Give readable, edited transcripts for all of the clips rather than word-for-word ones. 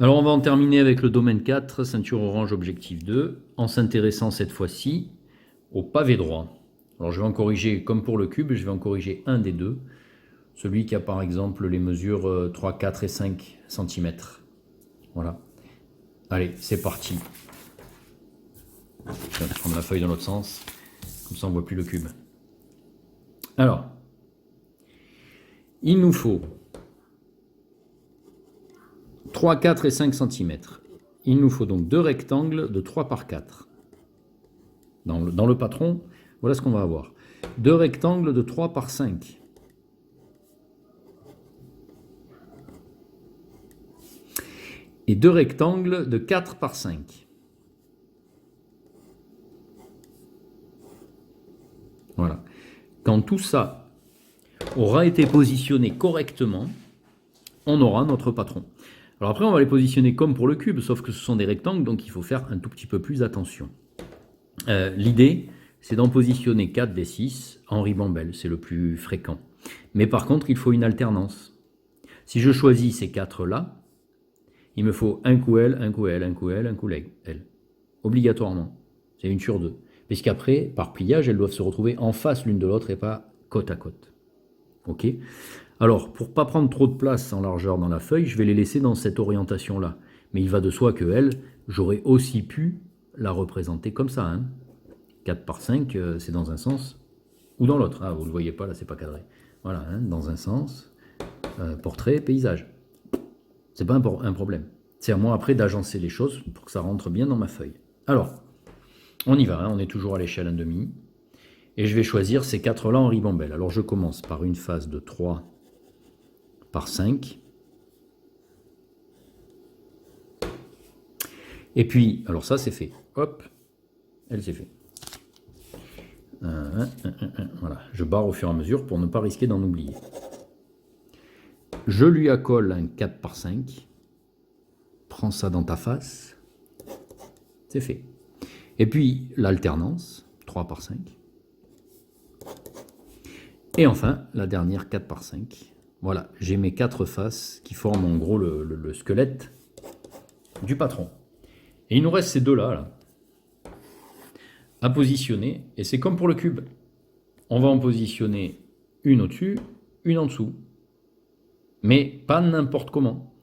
Alors on va en terminer avec le domaine 4, ceinture orange, objectif 2, en s'intéressant cette fois-ci au pavé droit. Alors je vais en corriger, comme pour le cube, je vais en corriger un des deux, celui qui a par exemple les mesures 3, 4 et 5 cm. Voilà. Allez, c'est parti. Je vais prendre la feuille dans l'autre sens, comme ça on ne voit plus le cube. Alors, il nous faut 3, 4 et 5 cm. Il nous faut donc deux rectangles de 3 par 4. Dans le patron, voilà ce qu'on va avoir. Deux rectangles de 3 par 5. Et deux rectangles de 4 par 5. Voilà. Quand tout ça aura été positionné correctement, on aura notre patron. Alors après, on va les positionner comme pour le cube, sauf que ce sont des rectangles, donc il faut faire un tout petit peu plus attention. L'idée, c'est d'en positionner 4 des 6 en ribambelle, c'est le plus fréquent. Mais par contre, il faut une alternance. Si je choisis ces 4-là, il me faut un coup elle, un coup elle, un coup elle, un coup elle. Obligatoirement. C'est une sur deux. Puisqu'après, par pliage, elles doivent se retrouver en face l'une de l'autre et pas côte à côte. Ok ? Alors, pour ne pas prendre trop de place en largeur dans la feuille, je vais les laisser dans cette orientation-là. Mais il va de soi que elle, j'aurais aussi pu la représenter comme ça. Hein. 4 par 5, c'est dans un sens ou dans l'autre. Ah, vous ne le voyez pas, là, c'est pas cadré. Voilà, hein, dans un sens, portrait, paysage. C'est pas un problème. C'est à moi après d'agencer les choses pour que ça rentre bien dans ma feuille. Alors, on y va, hein, on est toujours à l'échelle 1,5. Et je vais choisir ces 4-là en ribambelle. Alors je commence par une face de 3 par 5. Et puis, alors ça c'est fait. Hop, elle c'est fait. Voilà, je barre au fur et à mesure pour ne pas risquer d'en oublier. Je lui accole un 4 par 5. Prends ça dans ta face. C'est fait. Et puis l'alternance, 3 par 5. Et enfin, la dernière 4 par 5. Voilà, j'ai mes 4 faces qui forment en gros le squelette du patron. Et il nous reste ces deux-là, là, à positionner. Et c'est comme pour le cube. On va en positionner une au-dessus, une en dessous. Mais pas n'importe comment.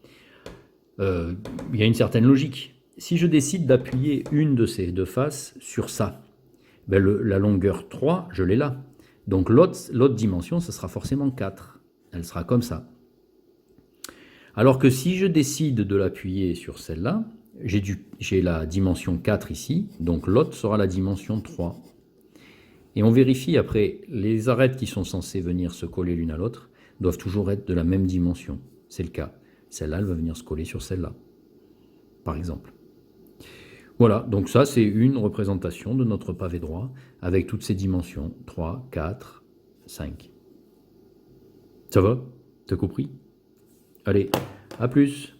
Il y a une certaine logique. Si je décide d'appuyer une de ces deux faces sur ça, ben la longueur 3, je l'ai là. Donc l'autre dimension, ce sera forcément 4. Elle sera comme ça. Alors que si je décide de l'appuyer sur celle-là, j'ai la dimension 4 ici, donc l'autre sera la dimension 3. Et on vérifie après, les arêtes qui sont censées venir se coller l'une à l'autre doivent toujours être de la même dimension. C'est le cas. Celle-là, elle va venir se coller sur celle-là, par exemple. Voilà, donc ça c'est une représentation de notre pavé droit avec toutes ces dimensions, 3, 4, 5. Ça va? T'as compris? Allez, à plus!